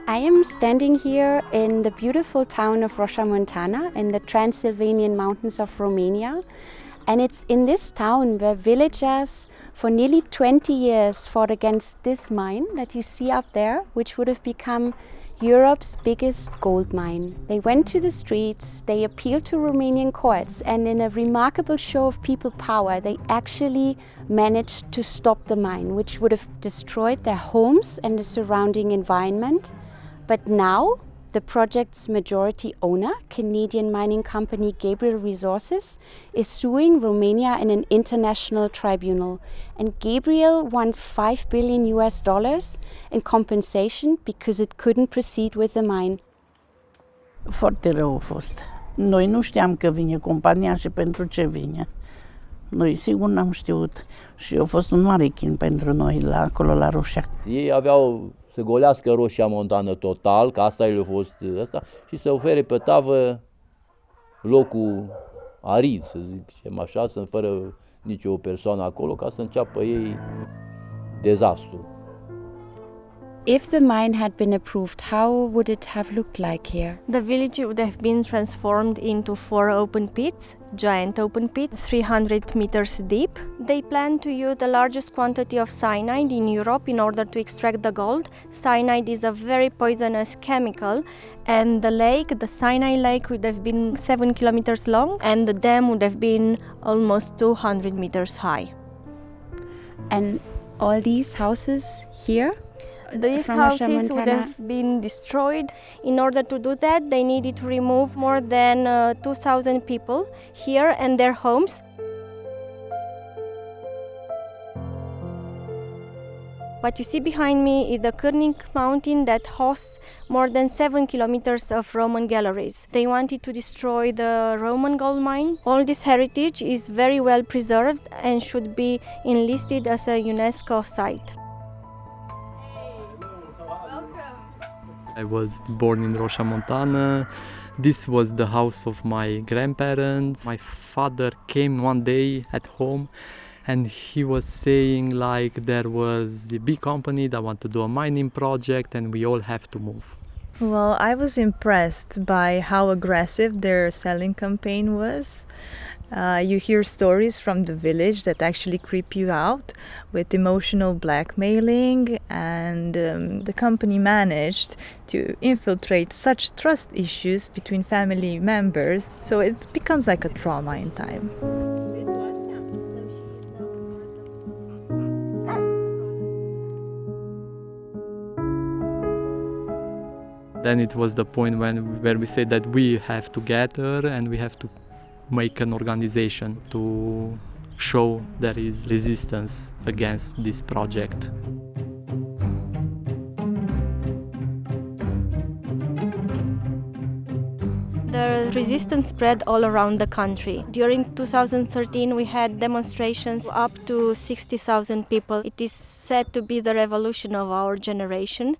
I am standing here in the beautiful town of Roșia Montană in the Transylvanian mountains of Romania. And it's in this town where villagers for nearly 20 years fought against this mine that you see up there, which would have become Europe's biggest gold mine. They went to the streets, they appealed to Romanian courts, and in a remarkable show of people power, they actually managed to stop the mine, which would have destroyed their homes and the surrounding environment. But now, the project's majority owner, Canadian mining company Gabriel Resources, is suing Romania in an international tribunal. And Gabriel wants $5 billion in compensation because it couldn't proceed with the mine. Foarte rău a fost. Noi nu știam că vine compania și pentru ce vine. Noi sigur n-am știut și a fost un mare chin pentru noi acolo la Roșia. Ei aveau să golească Roșia Montană total, că asta le-a fost asta, și să ofere pe tavă locul arid, să zicem așa, să fără nicio persoană acolo, ca să înceapă ei dezastru. If the mine had been approved, how would it have looked like here? The village would have been transformed into 4 open pits, giant open pits, 300 meters deep. They plan to use the largest quantity of cyanide in Europe in order to extract the gold. Cyanide is a very poisonous chemical, and the lake, the cyanide lake, would have been 7 kilometers long, and the dam would have been almost 200 meters high. And all these houses here? These houses would have been destroyed. In order to do that, they needed to remove more than 2,000 people here and their homes. What you see behind me is the Cârnic mountain that hosts more than 7 kilometers of Roman galleries. They wanted to destroy the Roman gold mine. All this heritage is very well preserved and should be enlisted as a UNESCO site. I was born in Roșia Montană. This was the house of my grandparents. My father came one day at home and he was saying like there was a big company that want to do a mining project and we all have to move. Well, I was impressed by how aggressive their selling campaign was. You hear stories from the village that actually creep you out with emotional blackmailing, and the company managed to infiltrate such trust issues between family members, so it becomes like a trauma in time. Then it was the point where we said that we have to gather and we have to make an organization to show there is resistance against this project. The resistance spread all around the country. During 2013, we had demonstrations up to 60,000 people. It is said to be the revolution of our generation.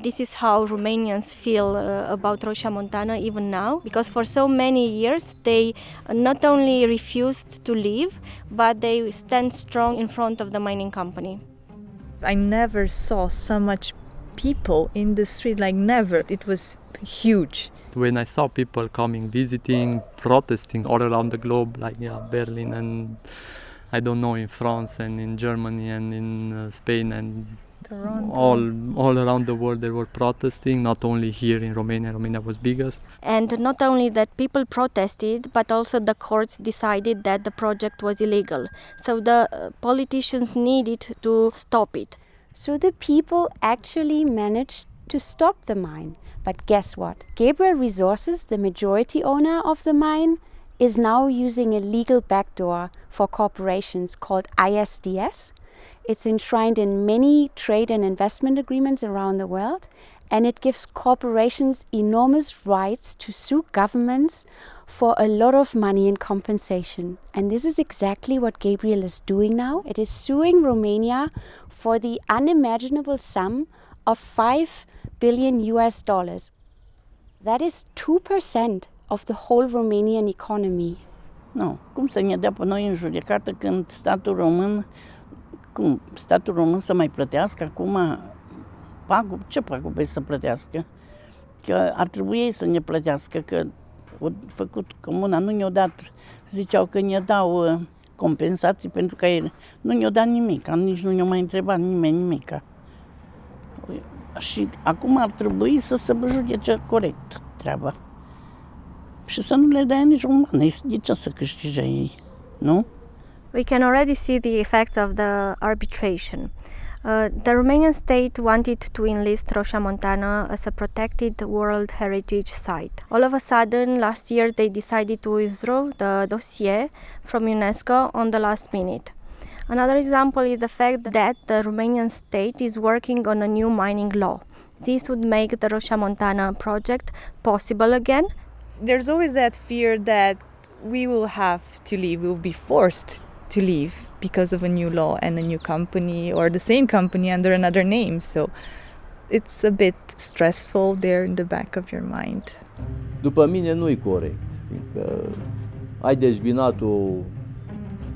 This is how Romanians feel about Roșia Montană even now, because for so many years they not only refused to leave, but they stand strong in front of the mining company. I never saw so much people in the street, like never. It was huge. When I saw people coming, visiting, protesting all around the globe, like Berlin and I don't know, in France and in Germany and in Spain and all around the world they were protesting, not only here in Romania. Romania was biggest. And not only that people protested, but also the courts decided that the project was illegal. So the politicians needed to stop it. So the people actually managed to stop the mine. But guess what? Gabriel Resources, the majority owner of the mine, is now using a legal backdoor for corporations called ISDS. It's enshrined in many trade and investment agreements around the world, and it gives corporations enormous rights to sue governments for a lot of money in compensation. And this is exactly what Gabriel is doing now. It is suing Romania for the unimaginable sum of $5 billion. That is 2% of the whole Romanian economy. Nu, cum să ne dea pe noi în judecată când statul român să mai plătească acum ce pagube să plătească? Că ar trebui ei să ne plătească, că au făcut comuna, nu ne-au dat, ziceau că ne dau compensații pentru că ei nu ne-au dat nimic, nici nu ne-au mai întrebat nimeni nimic. Și acum ar trebui să se judece corect treaba. Și să nu le dea nici un ban, de ce să câștige ei, nu? We can already see the effects of the arbitration. The Romanian state wanted to enlist Roșia Montană as a protected World Heritage Site. All of a sudden, last year they decided to withdraw the dossier from UNESCO on the last minute. Another example is the fact that the Romanian state is working on a new mining law. This would make the Roșia Montană project possible again. There's always that fear that we will have to leave, we will be forced to leave because of a new law and a new company or the same company under another name. So it's a bit stressful there in the back of your mind. După mine nu-i corect, fiindcă ai dezbinat o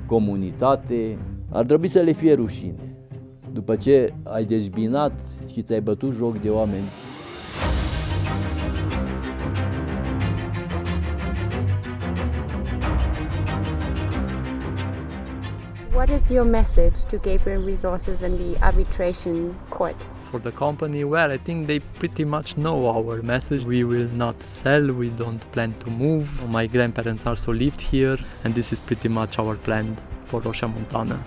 comunitate, ar trebui să le fie rușine. După ce ai dezbinat și ți-ai bătut joc de oameni. What is your message to Gabriel Resources and the arbitration court? For the company, well, I think they pretty much know our message. We will not sell, we don't plan to move. My grandparents also lived here, and this is pretty much our plan for Roșia Montană.